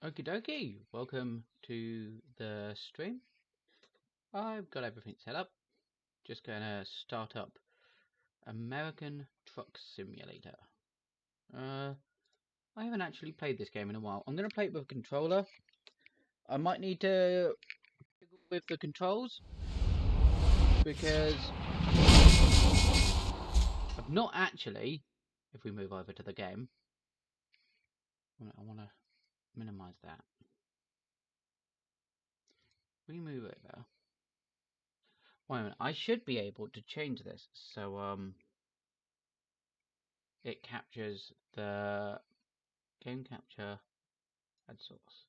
Okie dokie, welcome to the stream. I've got everything set up. Just gonna start up American Truck Simulator. I haven't actually played this game in a while. I'm gonna play it with a controller. I might need to fiddle with the controls because I've not actually. If we move over to the game, I want to minimize that. We move over. Wait a minute, I should be able to change this so it captures the game capture add source.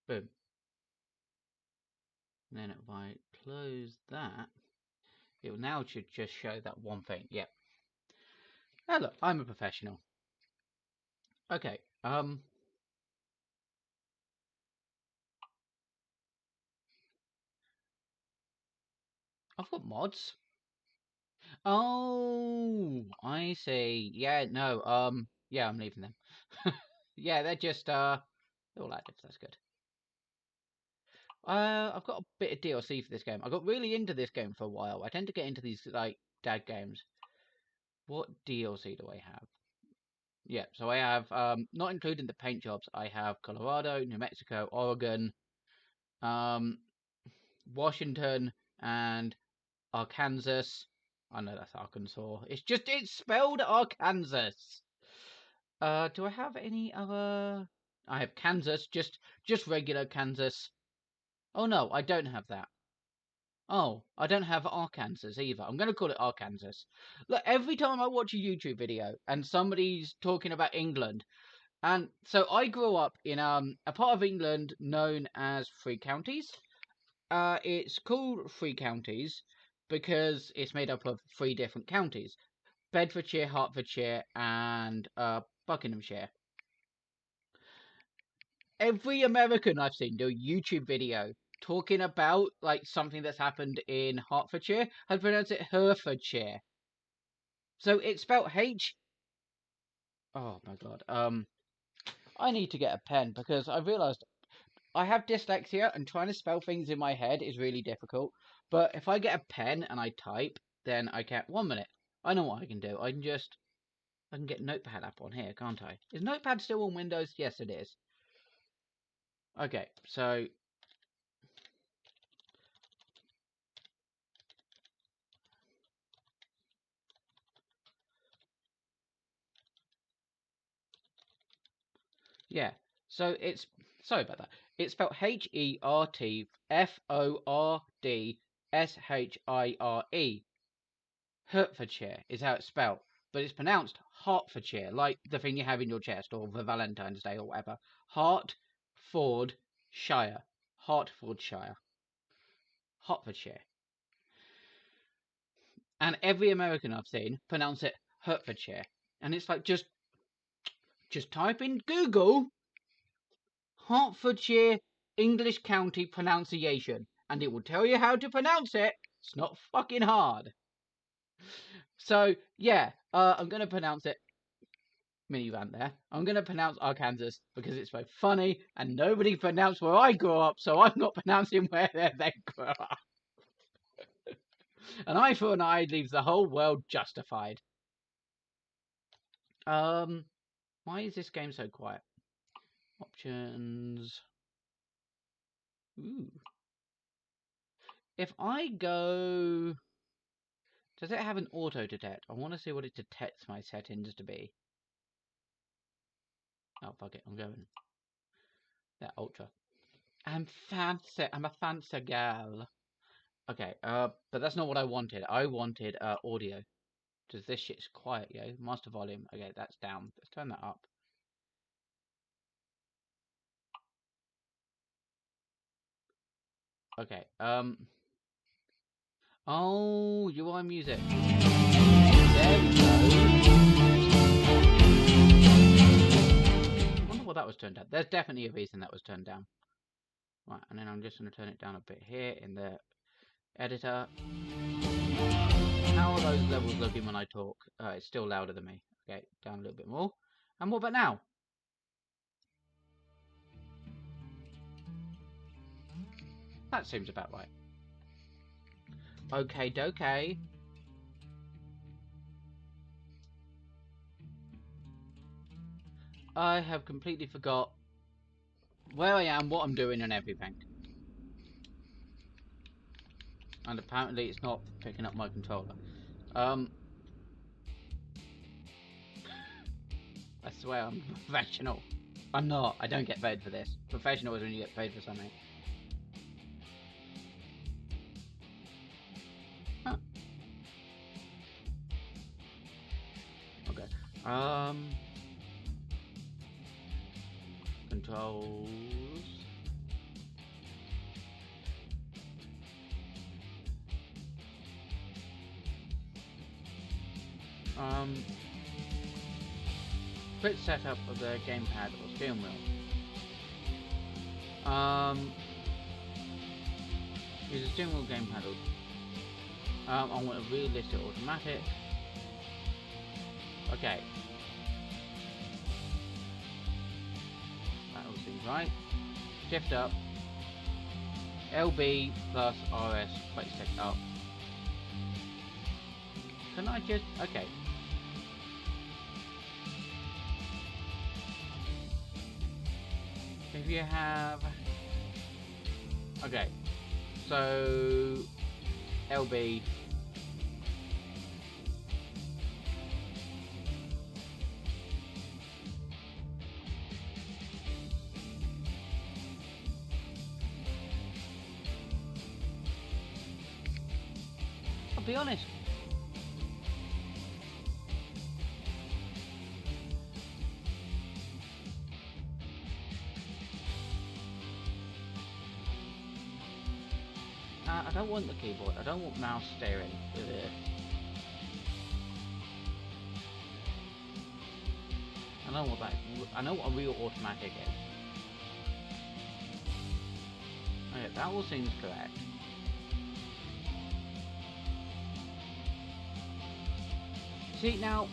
Boom. And then if I close that, it now should just show that one thing. Yep. Oh look, I'm a professional. Okay. I've got mods. Oh, I see. Yeah, no, yeah, I'm leaving them. Yeah, they're just they're all active, that's good. I've got a bit of DLC for this game. I got really into this game for a while. I tend to get into these like dad games. What DLC do I have? Yeah, so I have not including the paint jobs. I have Colorado, New Mexico, Oregon, Washington, and Arkansas. I know that's Arkansas. It's spelled Arkansas. Do I have any other? I have Kansas, just regular Kansas. Oh no, I don't have that. Oh, I don't have Arkansas either. I'm going to call it Arkansas. Look, every time I watch a YouTube video and somebody's talking about England, and so I grew up in a part of England known as Three Counties. It's called Three Counties because it's made up of three different counties: Bedfordshire, Hertfordshire, and Buckinghamshire. Every American I've seen do a YouTube video talking about like something that's happened in Hertfordshire has pronounced it Herefordshire. So it's spelled H. Oh my god. I need to get a pen because I realised I have dyslexia and trying to spell things in my head is really difficult. But if I get a pen and I type, then I get 1 minute. I know what I can do. I can get Notepad app on here, can't I? Is Notepad still on Windows? Yes, it is. Okay, so yeah. So it's sorry about that. It's spelled Hertfordshire. Hertfordshire is how it's spelled, but it's pronounced Hertfordshire, like the thing you have in your chest or for Valentine's Day or whatever. Hertfordshire. Hertfordshire. Hertfordshire. And every American I've seen pronounce it Hertfordshire. And it's like just type in Google Hertfordshire English county pronunciation and it will tell you how to pronounce it. It's not fucking hard. So yeah, I'm gonna pronounce it. Mini rant there. I'm gonna pronounce Arkansas because it's both funny and nobody pronounced where I grew up, so I'm not pronouncing where they grew up. An eye for an eye leaves the whole world justified. Why is this game so quiet? Options. Ooh. If I go, does it have an auto detect? I want to see what it detects my settings to be. Oh fuck it, I'm going. That ultra. I'm fancy. I'm a fancy girl. Okay, but that's not what I wanted. I wanted audio. Because this shit's quiet, yo. Master volume. Okay, that's down. Let's turn that up. Okay, oh, UI music. There we go. I wonder what that was turned down. There's definitely a reason that was turned down. Right, and then I'm just going to turn it down a bit here in the editor. How are those levels looking when I talk? It's still louder than me. Okay, down a little bit more. And what about now? That seems about right. Okay, dokey. I have completely forgot where I am, what I'm doing, and everything. And apparently it's not picking up my controller. I swear I'm professional. I'm not. I don't get paid for this. Professional is when you get paid for something. Huh. Okay. Controls. Quick setup of the gamepad or steering wheel. Use a steering wheel gamepad. I want a realistic automatic. Okay. That all seems right. Shift up. LB plus RS. Quick set up. Can I just... Okay. If you have... Okay. So... LB... I'll be honest. I don't want the keyboard. I don't want mouse steering. I know what that. I know what a real automatic is. Okay, that all seems correct. See now.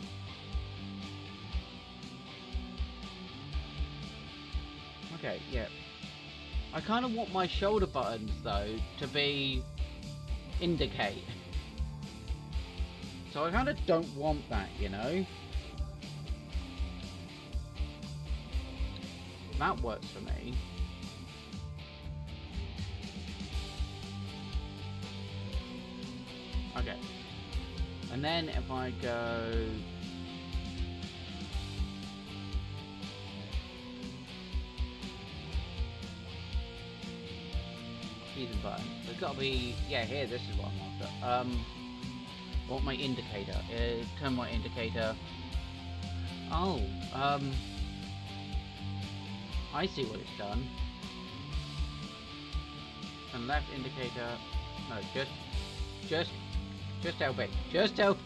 Okay, yeah. I kind of want my shoulder buttons though to be indicate. So I kind of don't want that, you know. That works for me. Okay. And then if I go... keys and buttons. There's got to be... yeah, here, this is what I'm after. I want my indicator. Turn my indicator... Oh, I see what it's done. And left indicator... no, just LB. Just LB.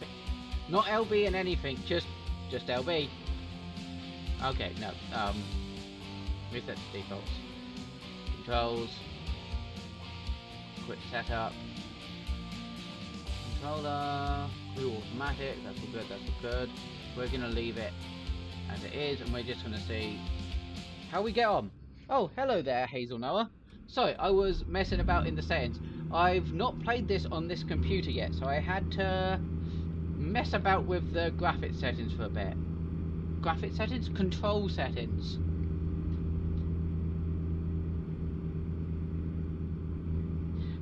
Not LB and anything, just LB. Okay, no, reset the defaults. Controls. Quick setup. Controller. Crew automatic, that's all good, that's all good. We're gonna leave it as it is and we're just gonna see how we get on. Oh, hello there, Hazel Noah. Sorry, I was messing about in the settings. I've not played this on this computer yet, so I had to mess about with the graphics settings for a bit. Graphics settings? Control settings.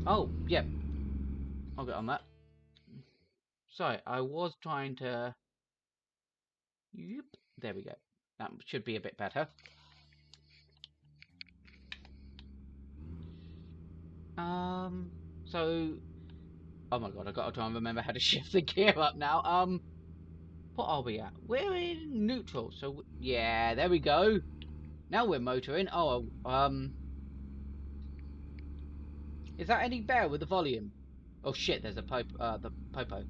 Oh, yep. I'll get on that. Sorry, I was trying to... Yep. There we go. That should be a bit better. So... oh my god, I've got to try and remember how to shift the gear up now. What are we at? We're in neutral, so... yeah, there we go. Now we're motoring. Oh, is that any better with the volume? Oh shit, there's a the popo.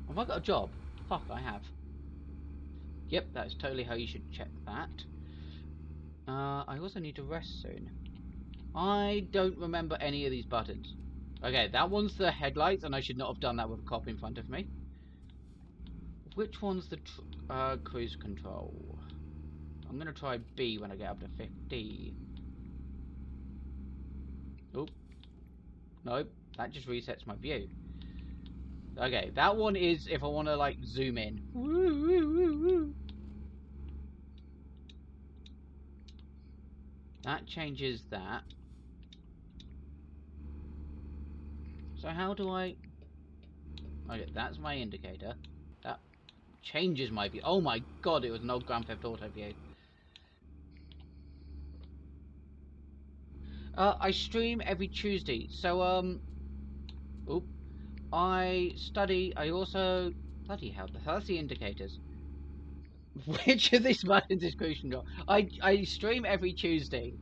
Have I got a job? Fuck, I have. Yep, that's totally how you should check that. I also need to rest soon. I don't remember any of these buttons. Okay, that one's the headlights, and I should not have done that with a cop in front of me. Which one's the cruise control? I'm going to try B when I get up to 50. Oh, nope. That just resets my view. Okay, that one is if I want to, like, zoom in. That changes that. So how do I... Okay, that's my indicator. That changes my view. Oh my god, it was an old Grand Theft Auto view. I stream every Tuesday. So, I study. I also... Bloody hell, that's the indicators. Which of these buttons is crucial? I stream every Tuesday.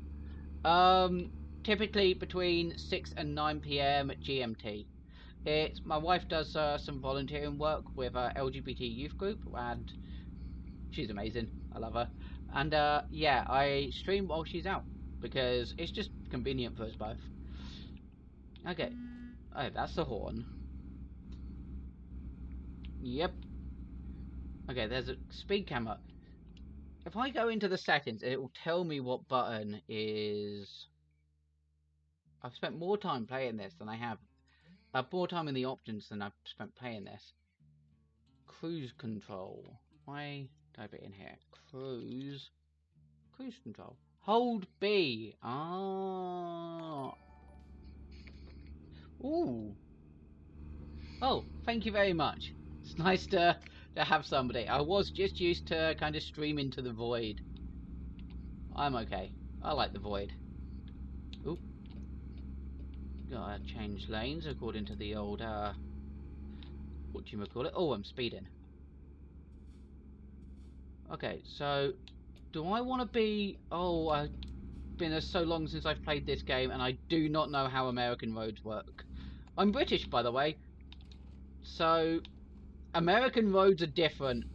Typically between 6 and 9 p.m. GMT. My wife does some volunteering work with a LGBT youth group, and she's amazing. I love her. And yeah, I stream while she's out because it's just convenient for us both. Okay. Oh, that's the horn. Yep. Okay, there's a speed camera. If I go into the settings, it will tell me what button is... I've spent more time playing this than I have. More time in the options than I've spent playing this. Cruise control. Why type it in here? Cruise control. Hold B. Ah. Ooh. Oh, thank you very much. It's nice to have somebody. I was just used to kind of streaming to the void. I'm okay. I like the void. Oop. Gotta change lanes according to the old, whatchamacallit. Oh, I'm speeding. Okay, so do I want to be... Oh, I've been so long since I've played this game, and I do not know how American roads work. I'm British, by the way. So, American roads are different,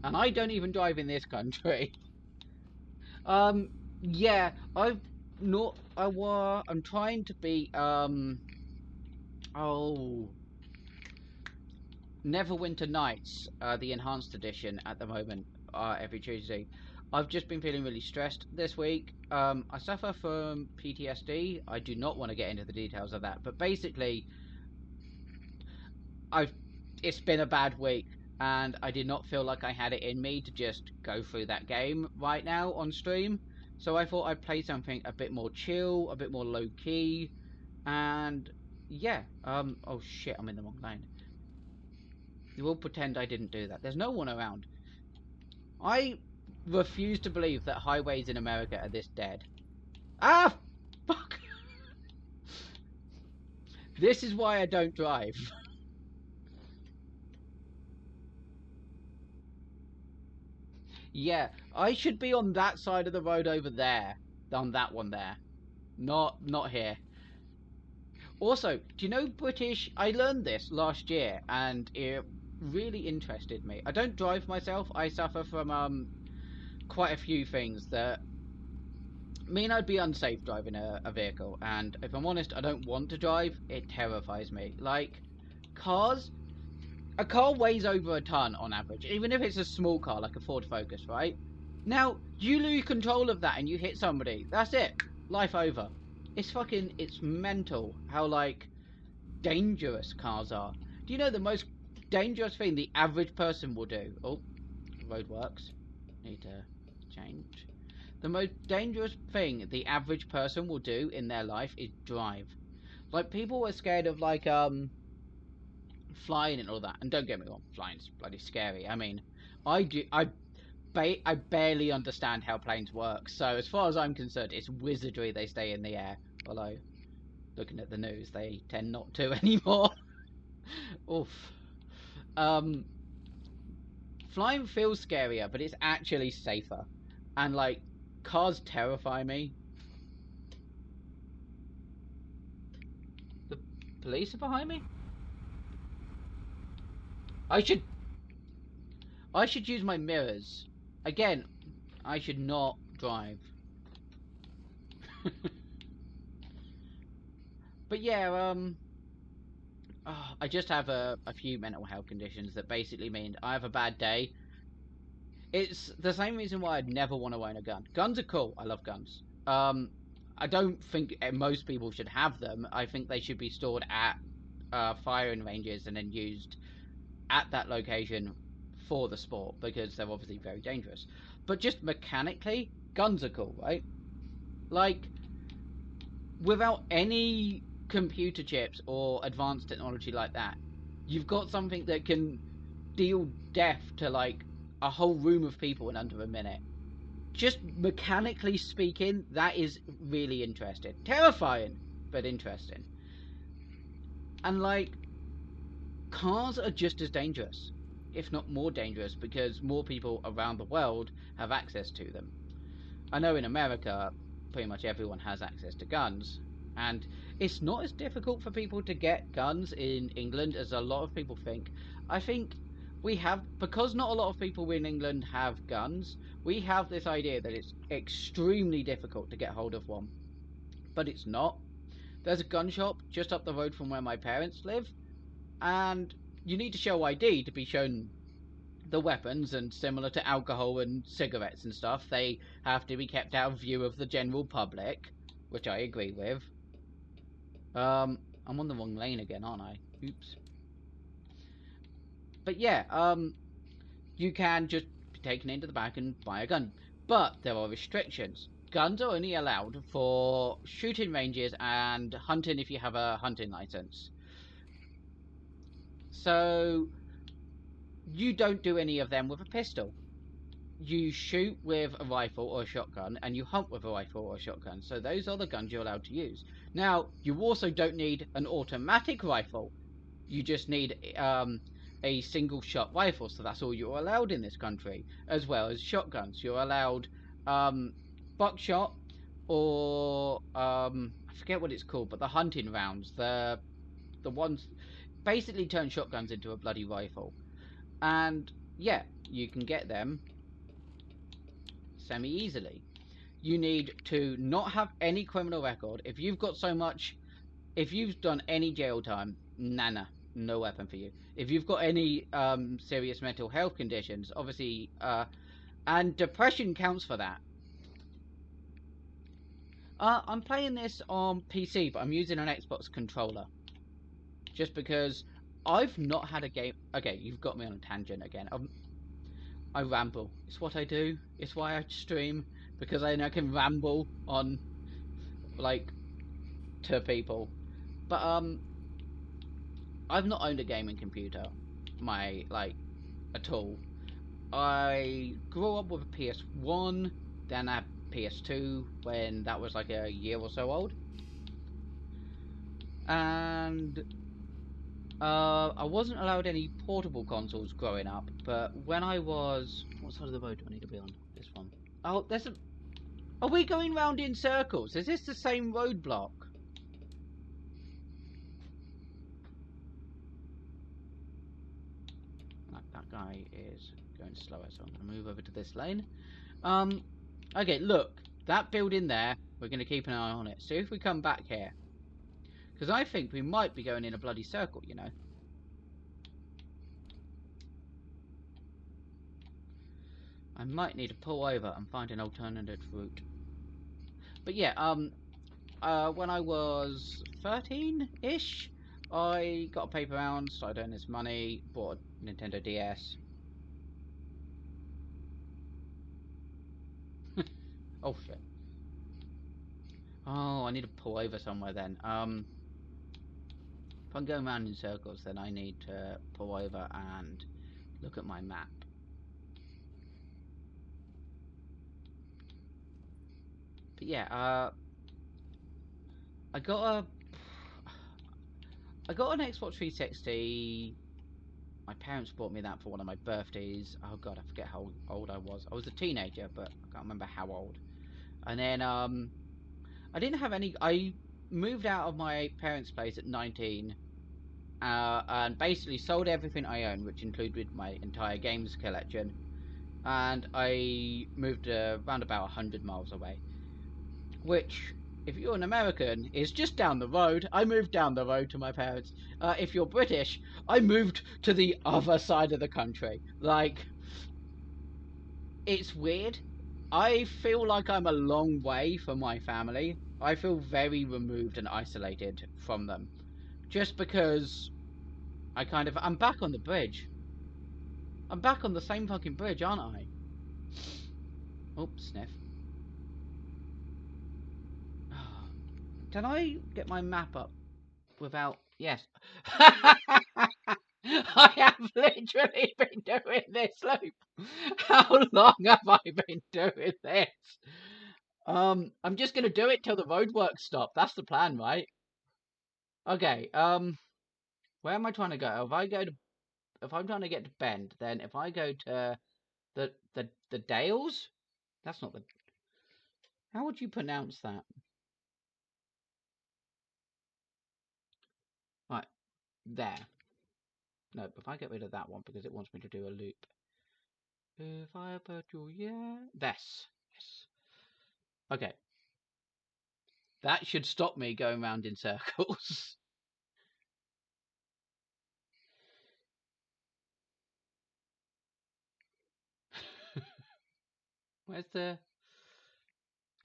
and I don't even drive in this country. Yeah, I'm trying to be, Neverwinter Nights, the enhanced edition at the moment, every Tuesday. I've just been feeling really stressed this week. I suffer from PTSD. I do not want to get into the details of that, but basically, it's been a bad week, and I did not feel like I had it in me to just go through that game right now on stream. So I thought I'd play something a bit more chill, a bit more low key, and yeah. Oh shit, I'm in the wrong lane. You will pretend I didn't do that. There's no one around. I refuse to believe that highways in America are this dead. Ah, fuck. This is why I don't drive. Yeah, I should be on that side of the road over there. On that one there. Not here. Also, do you know British... I learned this last year, and it really interested me. I don't drive myself. I suffer from quite a few things that mean I'd be unsafe driving a vehicle. And if I'm honest, I don't want to drive. It terrifies me. Like, cars... A car weighs over a ton on average, even if it's a small car like a Ford Focus, right? Now, you lose control of that and you hit somebody. That's it. Life over. It's mental how, like, dangerous cars are. Do you know the most dangerous thing the average person will do? Oh, road works. Need to change. The most dangerous thing the average person will do in their life is drive. Like, people are scared of, like, flying and all that. And don't get me wrong, flying's bloody scary. I mean, I barely understand how planes work. So as far as I'm concerned, it's wizardry they stay in the air. Although, looking at the news, they tend not to anymore. Oof. Flying feels scarier, but it's actually safer. And like, cars terrify me. The police are behind me? I should use my mirrors. Again, I should not drive. But yeah, I just have a few mental health conditions that basically mean I have a bad day. It's the same reason why I'd never want to own a gun. Guns are cool. I love guns. I don't think most people should have them. I think they should be stored at firing ranges and then used at that location for the sport, because they're obviously very dangerous. But just mechanically, guns are cool, right? Like, without any computer chips or advanced technology like that, you've got something that can deal death to like a whole room of people in under a minute. Just mechanically speaking, that is really interesting. Terrifying, but interesting. And like, cars are just as dangerous, if not more dangerous, because more people around the world have access to them. I know in America, pretty much everyone has access to guns, and it's not as difficult for people to get guns in England as a lot of people think. I think we have, because not a lot of people in England have guns, we have this idea that it's extremely difficult to get hold of one. But it's not. There's a gun shop just up the road from where my parents live, and you need to show ID to be shown the weapons, and similar to alcohol and cigarettes and stuff, they have to be kept out of view of the general public, which I agree with. I'm on the wrong lane again, aren't I? Oops. But yeah, you can just be taken into the back and buy a gun. But there are restrictions. Guns are only allowed for shooting ranges and hunting if you have a hunting license. So you don't do any of them with a pistol. You shoot with a rifle or a shotgun, and you hunt with a rifle or a shotgun. So those are the guns you're allowed to use. Now, you also don't need an automatic rifle. You just need a single shot rifle. So that's all you're allowed in this country, as well as shotguns. You're allowed buckshot, or I forget what it's called, but the hunting rounds, the ones basically turn shotguns into a bloody rifle. And yeah, you can get them semi-easily. You need to not have any criminal record. If you've got so much, if you've done any jail time, nana, no weapon for you. If you've got any serious mental health conditions, obviously, and depression counts for that. I'm playing this on PC, but I'm using an Xbox controller. Just because I've not had a game... Okay, you've got me on a tangent again. I ramble. It's what I do. It's why I stream. Because I can ramble on, like, to people. But, I've not owned a gaming computer, at all. I grew up with a PS1, then I had PS2 when that was like a year or so old. And I wasn't allowed any portable consoles growing up, but when I was... What side of the road do I need to be on? This one. Oh, there's a... Are we going round in circles? Is this the same roadblock? That guy is going slower, so I'm going to move over to this lane. Okay, look. That building there, we're going to keep an eye on it. See if we come back here. Because I think we might be going in a bloody circle, you know. I might need to pull over and find an alternative route. But yeah, when I was 13-ish, I got a paper round, started earning this money, bought a Nintendo DS. Oh shit. Oh, I need to pull over somewhere then. If I'm going around in circles, then I need to pull over and look at my map. But yeah, I got an Xbox 360. My parents bought me that for one of my birthdays. Oh god, I forget how old I was. I was a teenager, but I can't remember how old. And then I didn't have any... I moved out of my parents' place at 19, and basically sold everything I owned, which included my entire games collection. And I moved around about 100 miles away, which, if you're an American, is just down the road. I moved down the road to my parents. If you're British, I moved to the other side of the country. Like, it's weird. I feel like I'm a long way from my family, I feel very removed and isolated from them. Just because I'm back on the bridge. I'm back on the same fucking bridge, aren't I? Oops, sniff. Can I get my map up without... Yes. I have literally been doing this loop. How long have I been doing this? I'm just gonna do it till the roadworks stop. That's the plan, right? Okay, where am I trying to go? If I'm trying to get to Bend, then if I go to the Dales? That's not the... How would you pronounce that? Right, there. No, if I get rid of that one because it wants me to do a loop. If I put you, yeah, this. Yes. Okay. That should stop me going round in circles. Where's the...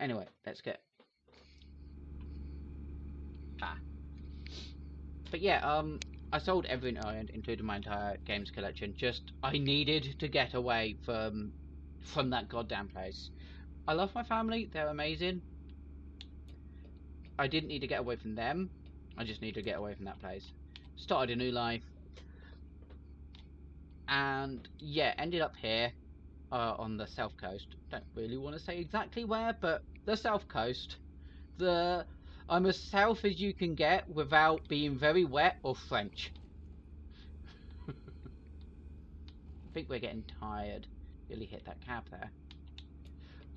Anyway, let's get... But yeah, I sold everything I owned, including my entire games collection. Just, I needed to get away from that goddamn place. I love my family, they're amazing. I didn't need to get away from them. I just need to get away from that place. Started a new life. And yeah, ended up here on the south coast. Don't really want to say exactly where, but the south coast. I'm as south as you can get without being very wet or French. I think we're getting tired. Really hit that cab there.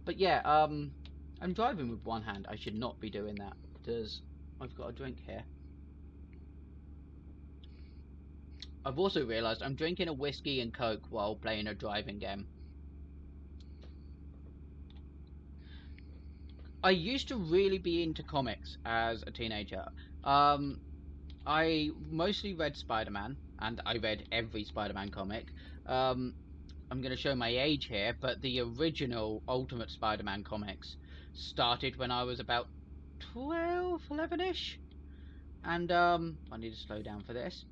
But yeah, I'm driving with one hand. I should not be doing that because I've got a drink here. I've also realised I'm drinking a whiskey and coke while playing a driving game. I used to really be into comics as a teenager. I mostly read Spider-Man, and I read every Spider-Man comic. I'm going to show my age here, but the original Ultimate Spider-Man comics started when I was about 12, 11-ish. And I need to slow down for this.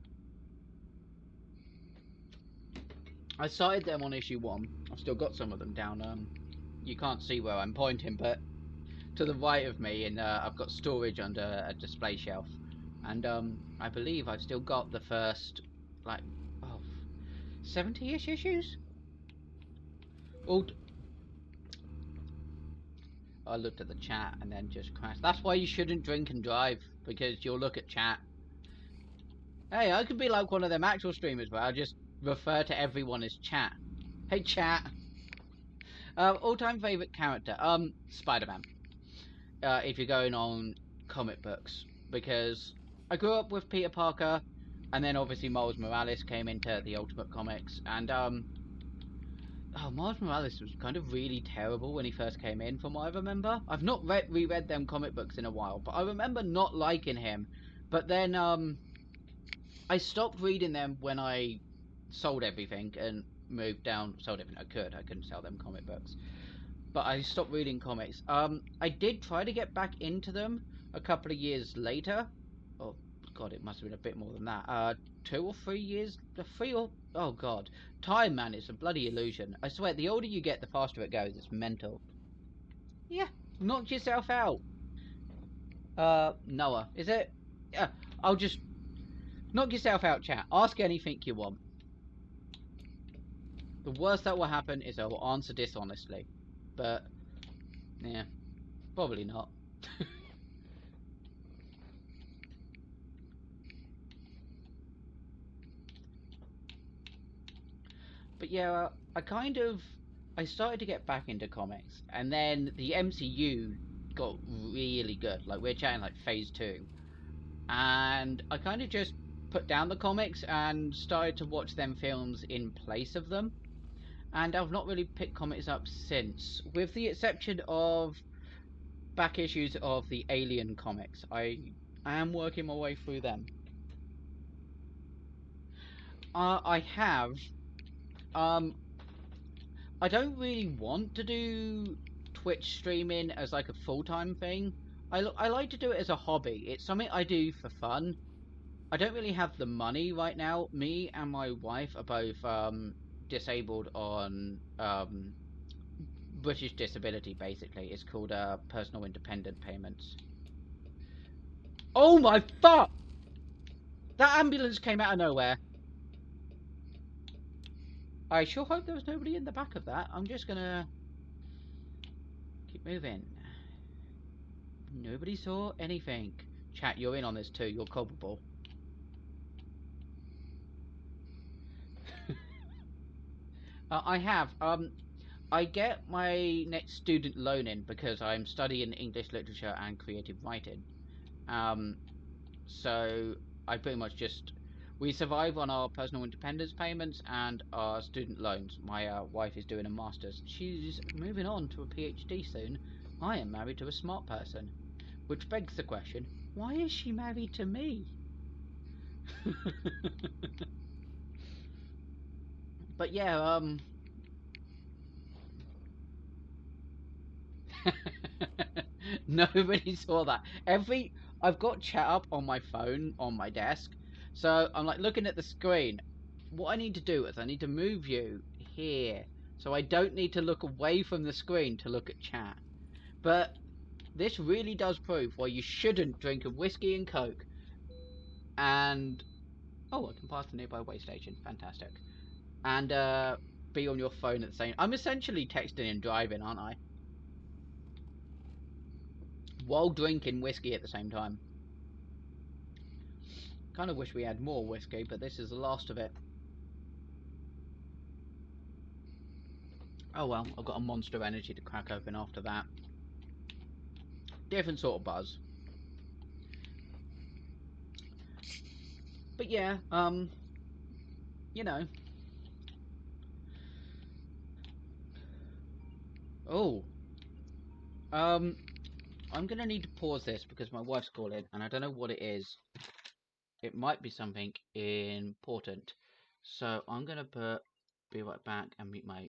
I started them on issue 1. I've still got some of them down. You can't see where I'm pointing, but to the right of me, and I've got storage under a display shelf. And I believe I've still got the first, like, 70-ish issues? I looked at the chat and then just crashed. That's why you shouldn't drink and drive, because you'll look at chat. Hey, I could be like one of them actual streamers where I just refer to everyone as chat. Hey, chat. All-time favourite character? Spider-Man. If you're going on comic books. Because I grew up with Peter Parker, and then obviously Miles Morales came into the Ultimate Comics, and Miles Morales was kind of really terrible when he first came in, from what I remember. I've not reread them comic books in a while, but I remember not liking him. But then I stopped reading them when I sold everything and moved down. Sold everything I could. I couldn't sell them comic books, but I stopped reading comics. I did try to get back into them a couple of years later. Oh god, it must have been a bit more than that. 2 or 3 years, oh god, time, man, it's a bloody illusion. I swear, the older you get, the faster it goes. It's mental. Yeah, knock yourself out. Noah, is it? Yeah, I'll just knock yourself out, chat. Ask anything you want. The worst that will happen is I will answer dishonestly. But, yeah, probably not. But yeah, I started to get back into comics, and then the MCU got really good. Like, we're chatting like phase 2. And I kind of just put down the comics and started to watch them films in place of them. And I've not really picked comics up since, with the exception of back issues of the Alien comics. I am working my way through them. I have. I don't really want to do Twitch streaming as like a full-time thing. I like to do it as a hobby. It's something I do for fun. I don't really have the money right now. Me and my wife are both disabled on British disability. Basically, it's called personal independent payments. Oh my fuck! That ambulance came out of nowhere. I sure hope there was nobody in the back of that. I'm just gonna keep moving. Nobody saw anything. Chat, you're in on this too. You're culpable. I have. I get my next student loan in because I'm studying English literature and creative writing. Um, so I pretty much just we survive on our personal independence payments and our student loans. My wife is doing a master's. She's moving on to a PhD soon. I am married to a smart person, which begs the question: why is she married to me? But yeah, nobody saw that. I've got chat up on my phone on my desk, so I'm like looking at the screen. What I need to do is I need to move you here, so I don't need to look away from the screen to look at chat. But this really does prove why you shouldn't drink a whiskey and coke. And oh, I can pass the nearby way station. Fantastic. And be on your phone at the same. I'm essentially texting and driving, aren't I? While drinking whiskey at the same time. Kind of wish we had more whiskey, but this is the last of it. Oh well, I've got a Monster Energy to crack open after that. Different sort of buzz. But yeah, you know. Oh, I'm gonna need to pause this because my wife's calling and I don't know what it is. It might be something important. So I'm gonna be right back and meet my.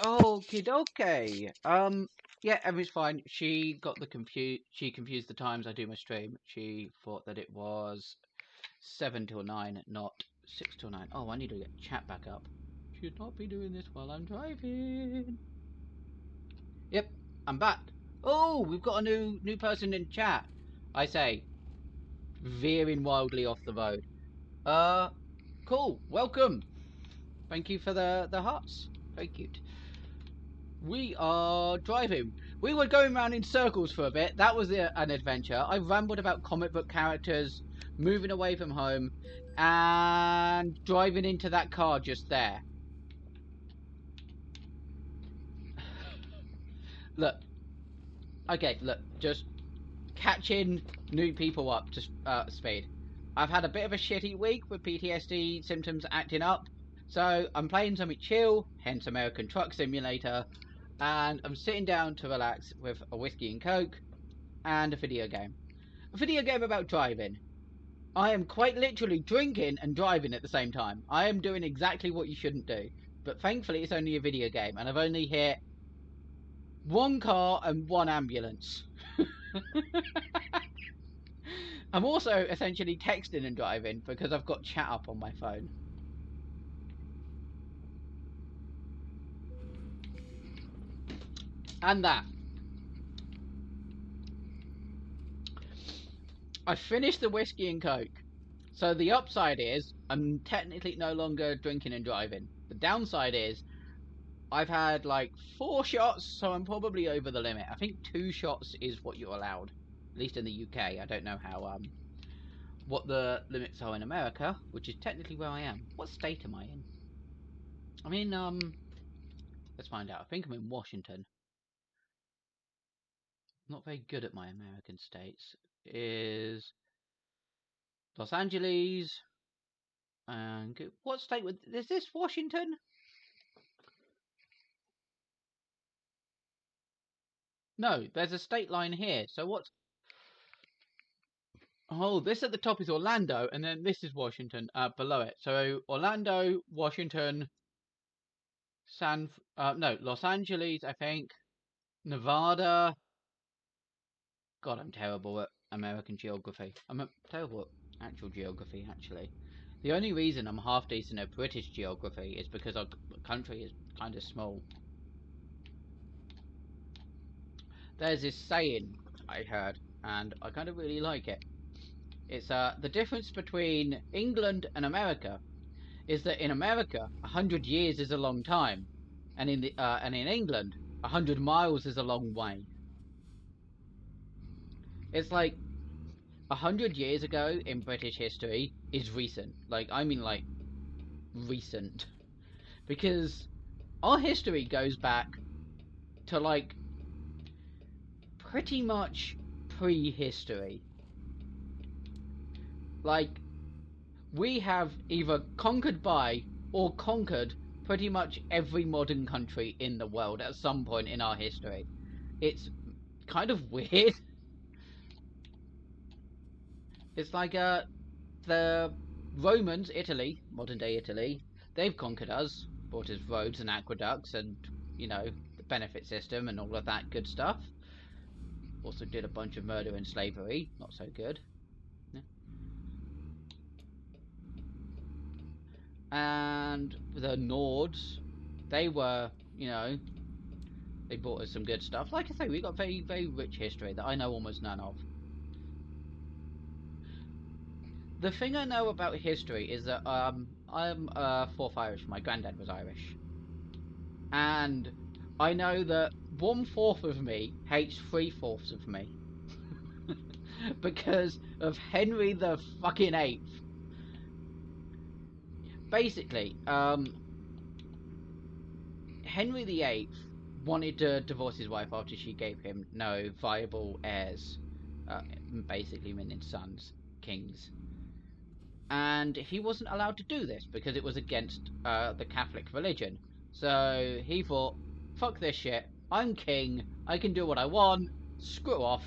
Okie dokie. Yeah, everything's fine. She got the She confused the times I do my stream. She thought that it was 7 till 9, not 6 till 9. Oh, I need to get chat back up. Should not be doing this while I'm driving. Yep, I'm back. Oh, we've got a new person in chat. I say, veering wildly off the road. Cool. Welcome. Thank you for the hearts. Very cute. We are driving. We were going around in circles for a bit. That was an adventure. I rambled about comic book characters, moving away from home, and driving into that car just there. Look. Okay, look. Just catching new people up to speed. I've had a bit of a shitty week with PTSD symptoms acting up. So I'm playing something chill, hence American Truck Simulator, and I'm sitting down to relax with a whiskey and coke and a video game. A video game about driving. I am quite literally drinking and driving at the same time. I am doing exactly what you shouldn't do. But thankfully it's only a video game and I've only hit one car and one ambulance. I'm also essentially texting and driving because I've got chat up on my phone. And that. I finished the whiskey and coke. So the upside is I'm technically no longer drinking and driving. The downside is I've had like 4 shots, so I'm probably over the limit. I think 2 shots is what you're allowed, at least in the UK. I don't know how what the limits are in America, which is technically where I am. What state am I in? I mean, let's find out. I think I'm in Washington. Not very good at my American states. Is Los Angeles and what state is this? Washington? No, there's a state line here. So what's... Oh, this at the top is Orlando, and then this is Washington below it. So Orlando, Washington, no, Los Angeles, I think, Nevada. God, I'm terrible at American geography. I'm terrible at actual geography, actually. The only reason I'm half decent at British geography is because our country is kind of small. There's this saying I heard, and I kind of really like it. It's the difference between England and America is that in America, 100 years is a long time, and in England, 100 miles is a long way. It's like 100 years ago in British history is recent. Like, I mean, like, recent. Because our history goes back to, like, pretty much prehistory. Like, we have either conquered by or conquered pretty much every modern country in the world at some point in our history. It's kind of weird. It's like the Romans, Italy, modern day Italy, they've conquered us, brought us roads and aqueducts and, you know, the benefit system and all of that good stuff. Also did a bunch of murder and slavery, not so good. Yeah. And the Nords, they were, you know, they brought us some good stuff. Like I say, we've got very, very rich history that I know almost none of. The thing I know about history is that I'm fourth Irish. My granddad was Irish, and I know that 1/4 of me hates 3/4 of me because of Henry the fucking Eighth. Basically, Henry the Eighth wanted to divorce his wife after she gave him no viable heirs, basically meaning sons, kings. And he wasn't allowed to do this because it was against the Catholic religion. So he thought, fuck this shit, I'm king, I can do what I want, screw off.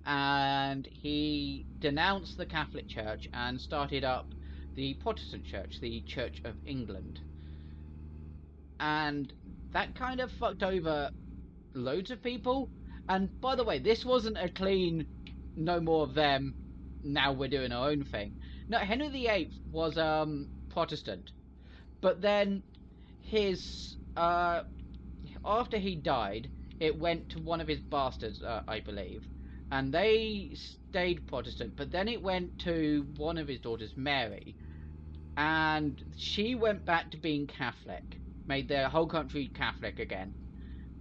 And he denounced the Catholic Church and started up the Protestant Church, the Church of England. And that kind of fucked over loads of people. And by the way, this wasn't a clean, no more of them, now we're doing our own thing. No, Henry VIII was Protestant, but then his after he died, it went to one of his bastards, I believe, and they stayed Protestant. But then it went to one of his daughters, Mary, and she went back to being Catholic, made their whole country Catholic again,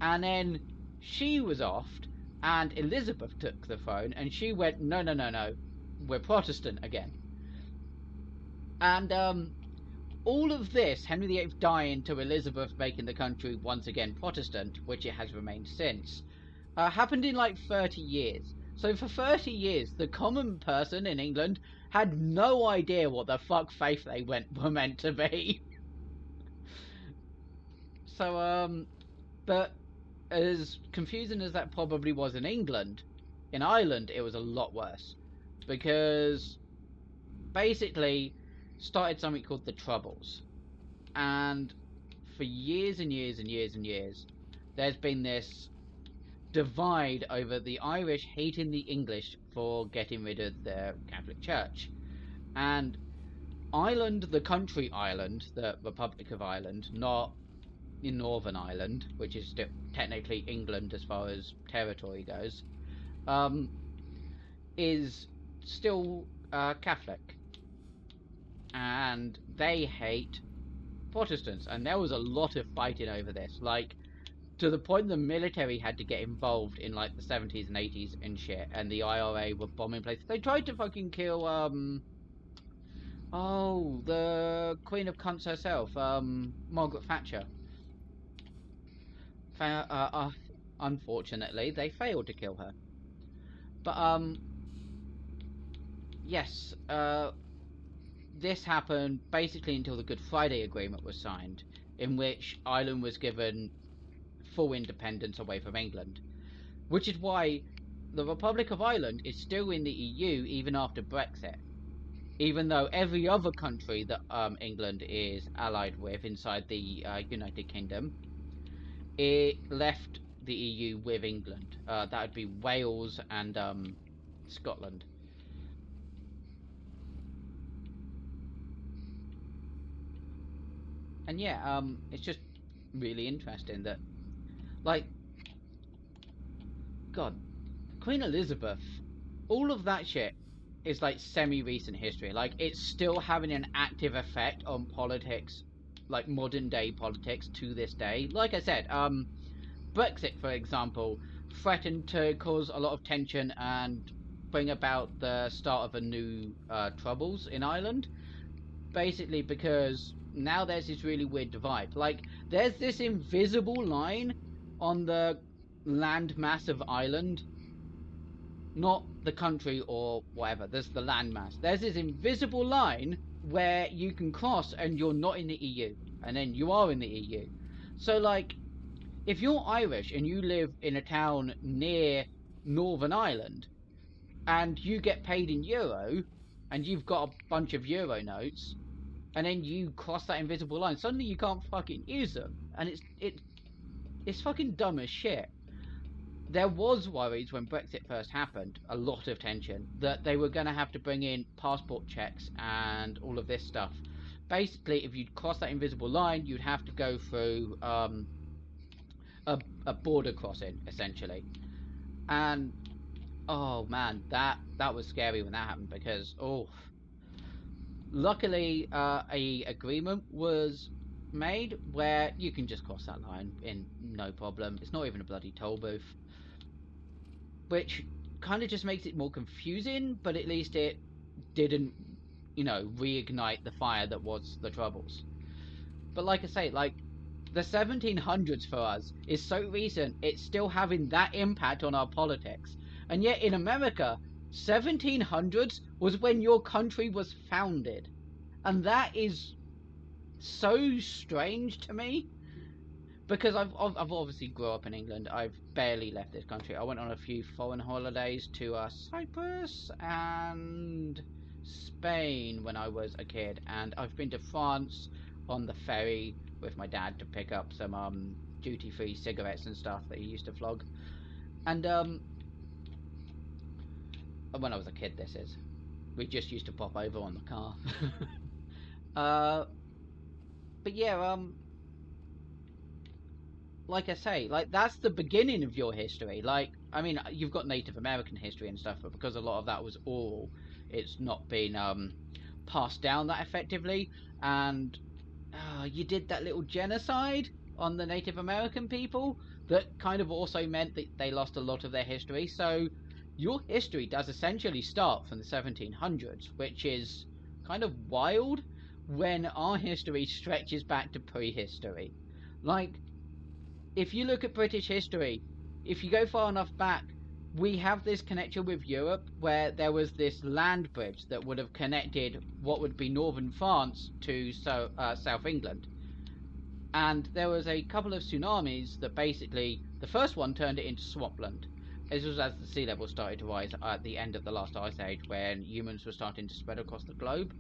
and then she was offed, and Elizabeth took the throne, and she went, no, no, no, no, we're Protestant again. And all of this, Henry VIII dying to Elizabeth making the country once again Protestant, which it has remained since, happened in like 30 years. So for 30 years, the common person in England had no idea what the fuck faith they were meant to be. So, but as confusing as that probably was in England, in Ireland it was a lot worse. Because basically started something called the Troubles. And for years and years and years and years, there's been this divide over the Irish hating the English for getting rid of their Catholic Church. And Ireland, the country Ireland, the Republic of Ireland, not in Northern Ireland, which is still technically England as far as territory goes, is still Catholic. and they hate Protestants, and there was a lot of fighting over this, like to the point the military had to get involved in like the 70s and 80s and shit, and the IRA were bombing places. They tried to fucking kill the Queen of Cunts herself, Margaret Thatcher. Unfortunately, they failed to kill her. But yes, this happened basically until the Good Friday Agreement was signed, in which Ireland was given full independence away from England. Which is why the Republic of Ireland is still in the EU even after Brexit. Even though every other country that England is allied with inside the United Kingdom, it left the EU with England. That would be Wales and Scotland. And yeah, it's just really interesting that, like, God, Queen Elizabeth, all of that shit is like semi-recent history. Like, it's still having an active effect on politics, like modern day politics to this day. Like I said, Brexit, for example, threatened to cause a lot of tension and bring about the start of a new troubles in Ireland. Basically, because now there's this really weird divide. Like, there's this invisible line on the land mass of Ireland, not the country or whatever. There's the landmass. There's this invisible line where you can cross and you're not in the EU, and then you are in the EU. So, like, if you're Irish and you live in a town near Northern Ireland and you get paid in euro and you've got a bunch of euro notes and then you cross that invisible line, suddenly you can't fucking use them, and it's fucking dumb as shit. There was worries when Brexit first happened, a lot of tension, that they were going to have to bring in passport checks and all of this stuff. Basically, if you'd cross that invisible line, you'd have to go through a border crossing, essentially. And oh man, that was scary when that happened, because luckily a agreement was made where you can just cross that line in no problem. It's not even a bloody toll booth, which kind of just makes it more confusing, but at least it didn't, reignite the fire that was the Troubles. But like I say, like, the 1700s for us is so recent, it's still having that impact on our politics. And yet in America, 1700s was when your country was founded. And that is so strange to me, because I've obviously grew up in England. I've barely left this country. I went on a few foreign holidays to Cyprus and Spain when I was a kid, and I've been to France on the ferry with my dad to pick up some duty-free cigarettes and stuff that he used to flog. And when I was a kid, this is. We just used to pop over on the car. But yeah, like I say, like, that's the beginning of your history. Like, I mean, you've got Native American history and stuff, but because a lot of that was oral, it's not been passed down that effectively. And you did that little genocide on the Native American people that kind of also meant that they lost a lot of their history. So your history does essentially start from the 1700s, which is kind of wild when our history stretches back to prehistory. Like, if you look at British history, if you go far enough back, we have this connection with Europe where there was this land bridge that would have connected what would be northern France to South England. And there was a couple of tsunamis that basically, the first one turned it into swampland. This was as the sea level started to rise at the end of the last ice age, when humans were starting to spread across the globe.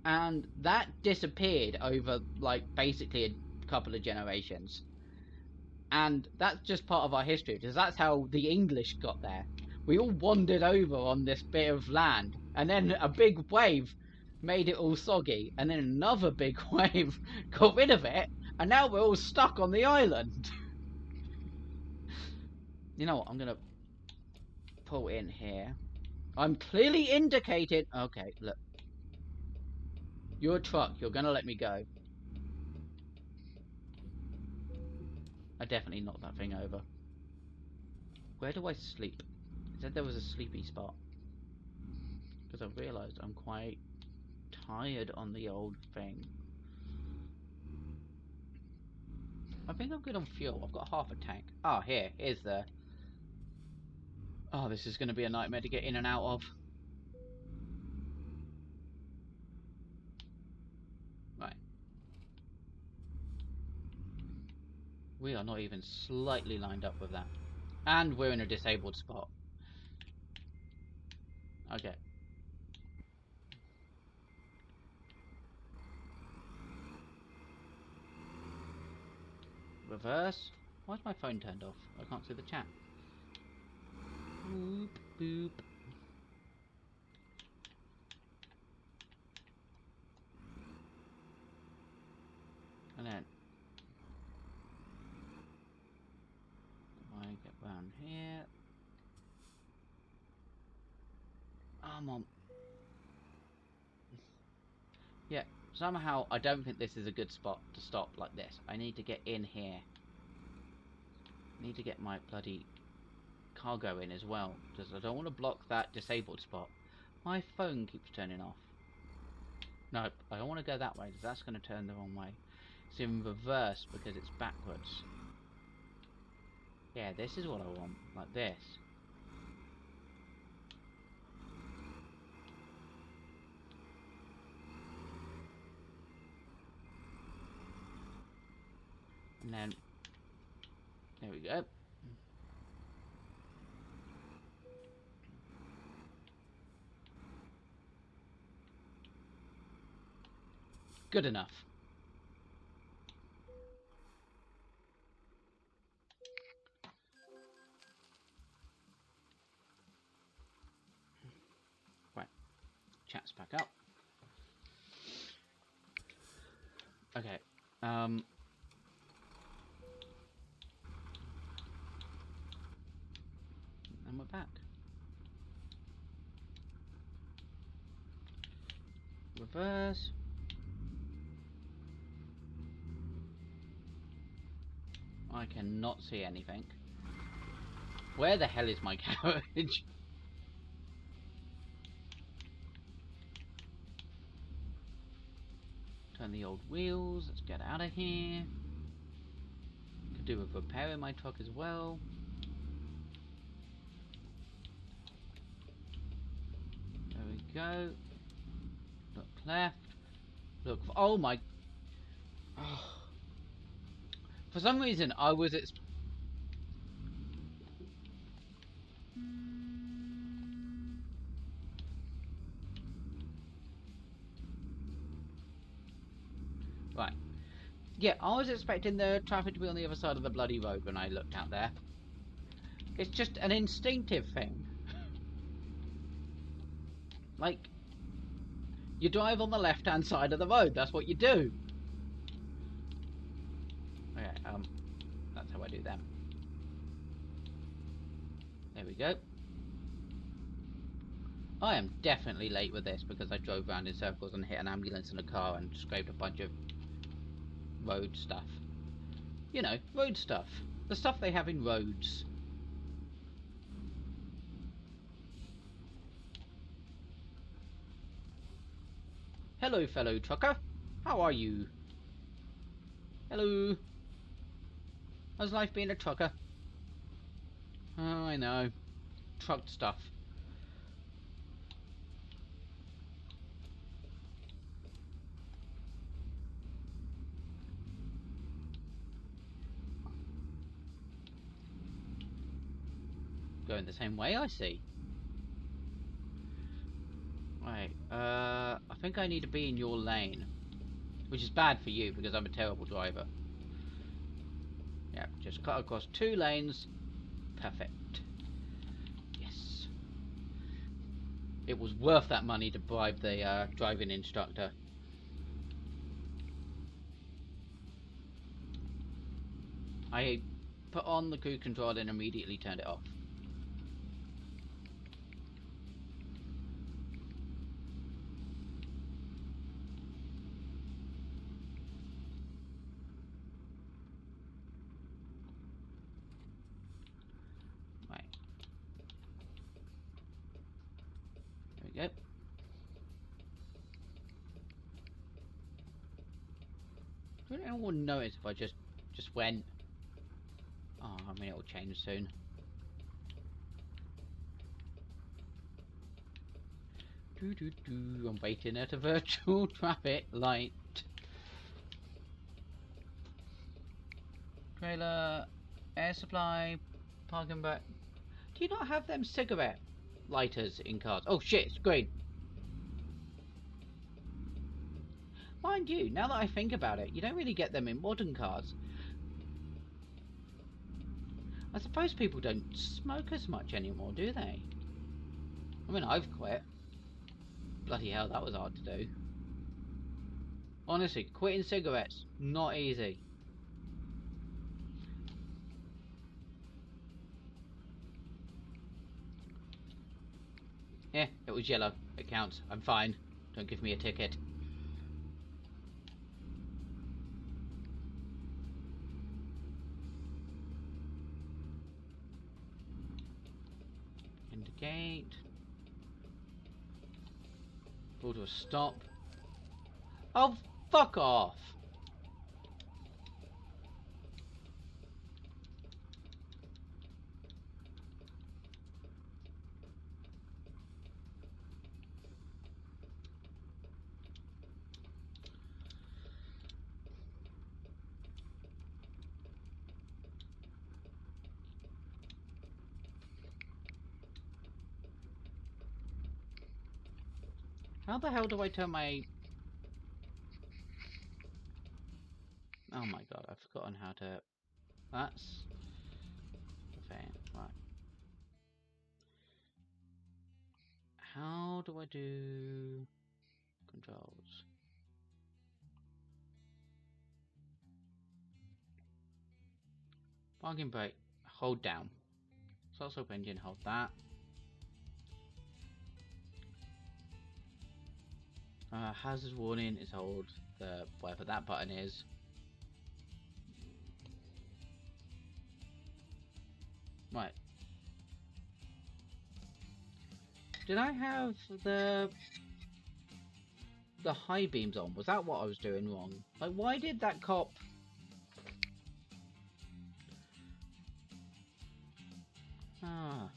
And that disappeared over, like, basically a couple of generations. And that's just part of our history, because that's how the English got there. We all wandered over on this bit of land, and then a big wave made it all soggy, and then another big wave got rid of it, and now we're all stuck on the island. You know what, I'm gonna pull in here. I'm clearly indicated. Okay, look. You're a truck. You're gonna let me go. I definitely knocked that thing over. Where do I sleep? It said there was a sleepy spot. Because I've realised I'm quite tired on the old thing. I think I'm good on fuel. I've got half a tank. Ah, here's the... Oh, this is going to be a nightmare to get in and out of. Right. We are not even slightly lined up with that. And we're in a disabled spot. Okay. Reverse. Why's my phone turned off? I can't see the chat. Boop, boop. And then I get round here. I'm on. Yeah, somehow I don't think this is a good spot to stop like this. I need to get in here. I need to get my bloody cargo in as well, because I don't want to block that disabled spot. My phone keeps turning off. No, I don't want to go that way, because that's going to turn the wrong way. It's in reverse because it's backwards. Yeah, this is what I want, like this. And then, there we go. Good enough. Right, chat's back up. Okay, and we're back. Reverse. I cannot see anything. Where the hell is my carriage? Turn the old wheels. Let's get out of here. Could do with repairing my truck as well. There we go. Look left. Look. Oh my. Oh. For some reason, I was right. Yeah, I was expecting the traffic to be on the other side of the bloody road when I looked out there. It's just an instinctive thing. Like, you drive on the left-hand side of the road. That's what you do. Okay, that's how I do that. There we go. I am definitely late with this because I drove around in circles and hit an ambulance and a car and scraped a bunch of road stuff. You know, road stuff. The stuff they have in roads. Hello, fellow trucker. How are you? Hello. How's life being a trucker? Oh, I know. Truck stuff. Going the same way, I see. Right, I think I need to be in your lane. Which is bad for you, because I'm a terrible driver. Yeah, just cut across 2 lanes. Perfect. Yes. It was worth that money to bribe the driving instructor. I put on the cruise control and immediately turned it off. no one notice if I just went. Oh, I mean it'll change soon. I'm waiting at a virtual traffic light. Trailer, air supply, parking back. Do you not have them cigarette lighters in cars? Oh shit, it's green. Mind you, now that I think about it, you don't really get them in modern cars. I suppose people don't smoke as much anymore, do they? I mean, I've quit. Bloody hell, that was hard to do. Honestly, quitting cigarettes, not easy. Yeah, it was yellow. It counts. I'm fine. Don't give me a ticket. Indicate. Pull to a stop. Oh, fuck off! How the hell do I turn my... Oh my god, I've forgotten how to... That's... the thing. Right. How do I do... controls? Parking brake. Hold down. Start up engine, hold that. Hazard warning is hold the whatever that button is. Right. Did I have the high beams on? Was that what I was doing wrong? Like, why did that cop... Ah.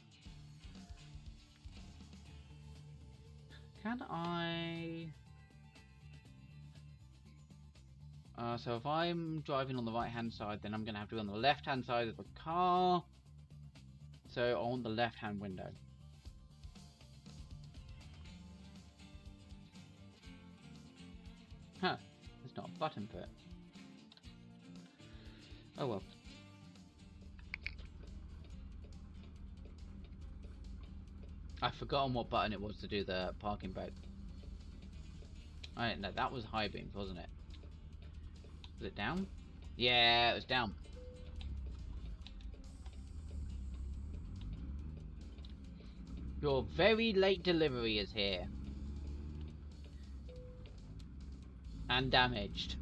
Can I... so if I'm driving on the right hand side, then I'm going to have to be on the left hand side of the car. So I want the left hand window. Huh. There's not a button for it. Oh well. I've forgotten what button it was to do the parking brake. I don't know, that was high beams, wasn't it? Was it down? Yeah, it was down. Your very late delivery is here. And damaged.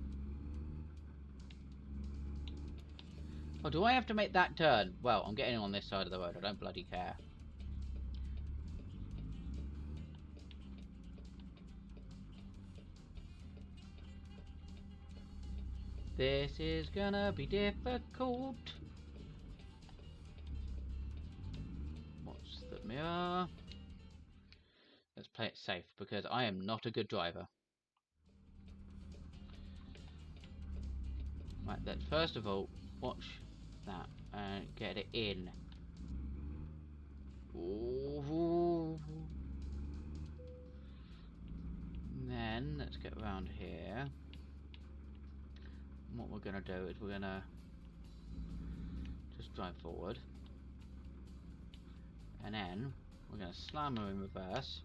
Oh, do I have to make that turn? Well, I'm getting on this side of the road. I don't bloody care. This is gonna be difficult. What's the mirror? Let's play it safe, because I am not a good driver. Right, let's first of all watch that and get it in. Ooh. And then let's get around here. And what we're gonna do is we're gonna just drive forward, and then we're gonna slam her in reverse,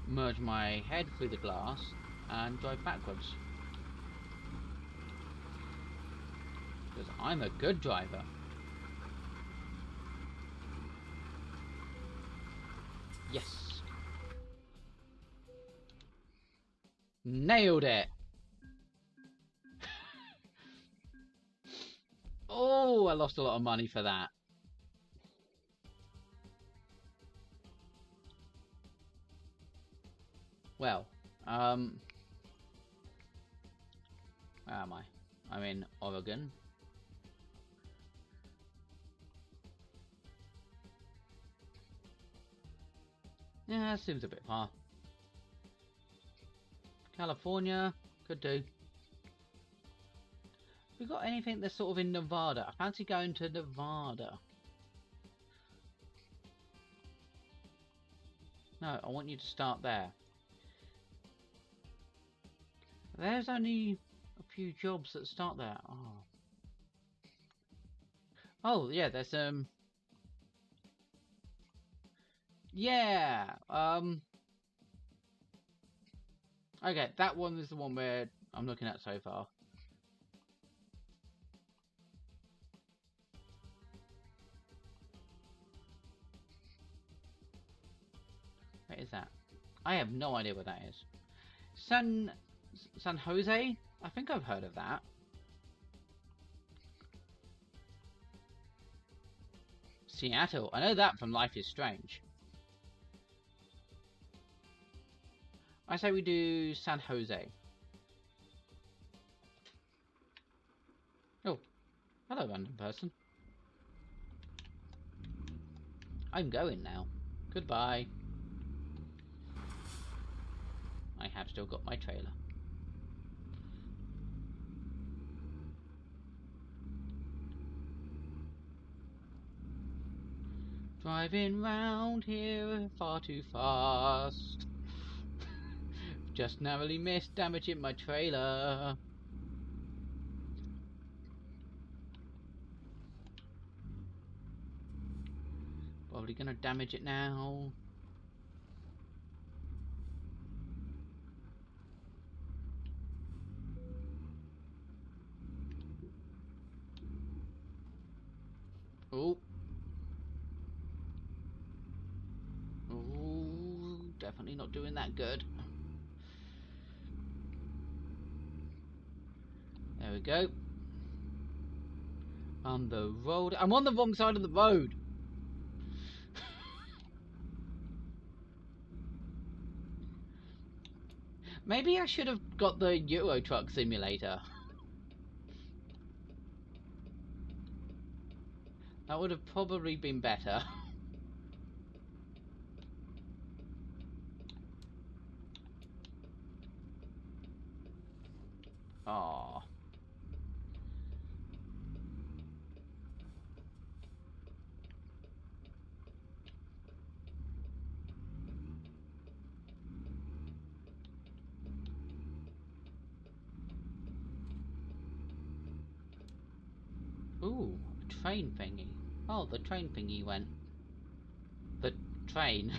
merge my head through the glass, and drive backwards. Because I'm a good driver. Yes. Nailed it. Oh, I lost a lot of money for that. Well, Where am I? I'm in Oregon. Yeah, that seems a bit far. California, could do. We got anything that's sort of in Nevada? I fancy going to Nevada. No, I want you to start there. There's only a few jobs that start there. Oh. Oh, yeah, there's yeah. Okay, that one is the one where I'm looking at so far. What is that? I have no idea what that is. San Jose? I think I've heard of that. Seattle. I know that from Life is Strange. I say we do San Jose. Oh, hello, random person. I'm going now. Goodbye. I have still got my trailer. Driving round here far too fast. Just narrowly missed damaging my trailer. Probably gonna damage it now. Oh. Oh, definitely not doing that good. There we go. On the road. I'm on the wrong side of the road. Maybe I should have got the Euro Truck Simulator. That would have probably been better. Aww. Ooh, a train thingy. Oh, the train thingy went. The train.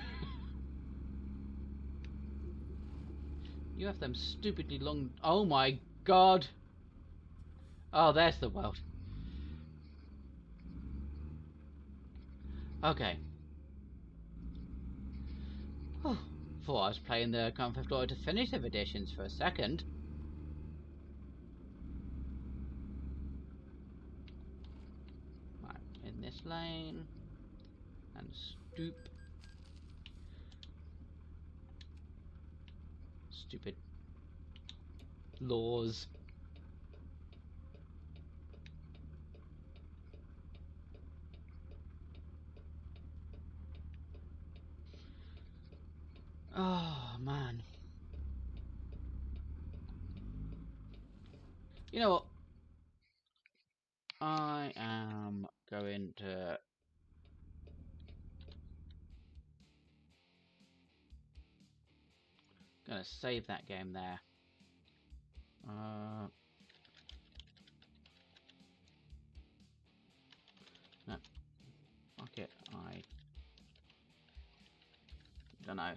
You have them stupidly long... Oh my god! Oh, there's the world. Okay. Oh, thought I was playing the Grand Theft Auto Definitive Editions for a second. Right, in this lane. And stoop. Stupid laws. Oh, man. You know what? I am going to... Gonna save that game there. No. Fuck it. I don't know.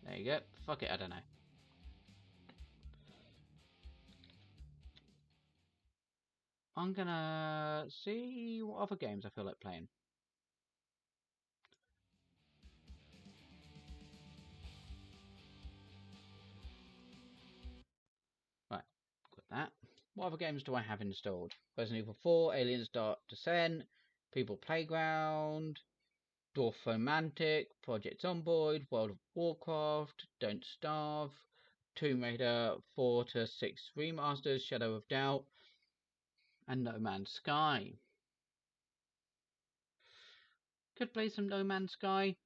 There you go. Fuck it. I don't know. I'm gonna see what other games I feel like playing. Right, got that. What other games do I have installed? Resident Evil 4, Aliens Dark Descent, People Playground, Dorfromantic, Project Zomboid, World of Warcraft, Don't Starve, Tomb Raider 4 to 6 remasters, Shadow of Doubt, and No Man's Sky. Could play some No Man's Sky.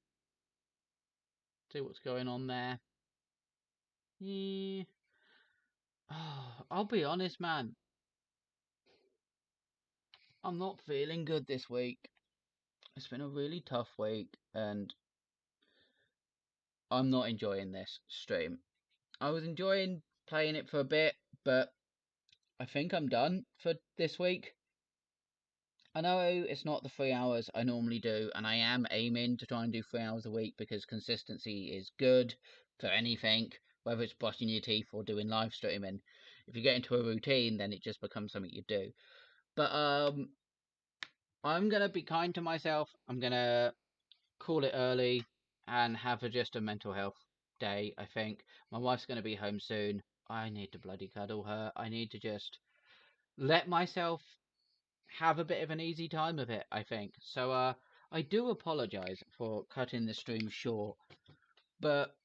See what's going on there. Yeah. Oh, I'll be honest, man. I'm not feeling good this week. It's been a really tough week, and I'm not enjoying this stream. I was enjoying playing it for a bit, but I think I'm done for this week. I know it's not the 3 hours I normally do, and I am aiming to try and do 3 hours a week because consistency is good for anything, whether it's brushing your teeth or doing live streaming. If you get into a routine, then it just becomes something you do. But I'm gonna be kind to myself. I'm gonna call it early and have just a mental health day. I think my wife's gonna be home soon. I need to bloody cuddle her. I need to just let myself have a bit of an easy time of it, I think. So I do apologize for cutting the stream short, but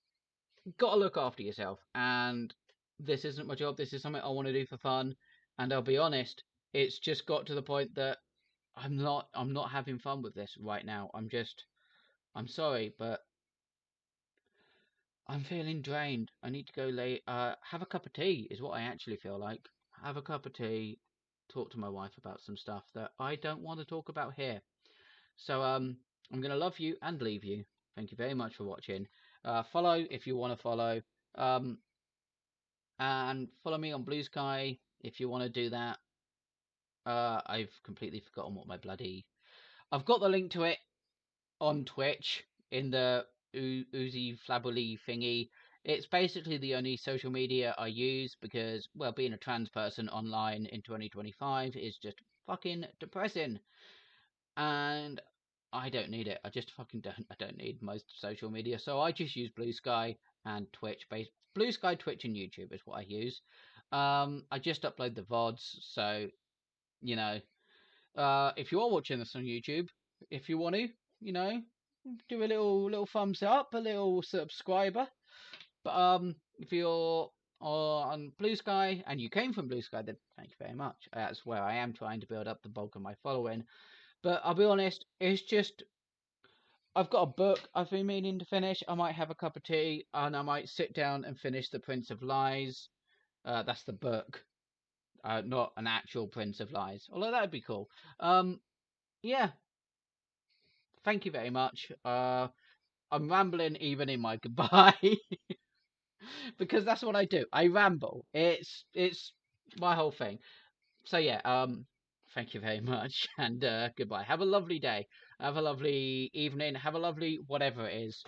gotta look after yourself, and this isn't my job. This is something I want to do for fun, and I'll be honest, it's just got to the point that I'm not having fun with this right now. I'm sorry, but I'm feeling drained. I need to go have a cup of tea is what I actually feel like. Have a cup of tea, talk to my wife about some stuff that I don't want to talk about here. So I'm gonna love you and leave you. Thank you very much for watching. Follow if you want to follow. Um, and follow me on Blue Sky if you want to do that. I've completely forgotten what my bloody. I've got the link to it on Twitch in the Uzi Flabberly thingy. It's basically the only social media I use because, well, being a trans person online in 2025 is just fucking depressing. And I don't need it. I just fucking don't. I don't need most social media, so I just use Blue Sky and Twitch. Blue Sky, Twitch, and YouTube is what I use. I just upload the VODs, so you know. If you are watching this on YouTube, if you want to, you know, do a little thumbs up, a little subscriber. But if you're on Blue Sky and you came from Blue Sky, then thank you very much. That's where I am trying to build up the bulk of my following. But I'll be honest, it's just I've got a book I've been meaning to finish. I might have a cup of tea and I might sit down and finish The Prince of Lies. That's the book, not an actual Prince of Lies. Although that'd be cool. Yeah. Thank you very much. I'm rambling even in my goodbye because that's what I do. I ramble. It's my whole thing. So yeah. Thank you very much and goodbye. Have a lovely day. Have a lovely evening. Have a lovely whatever it is.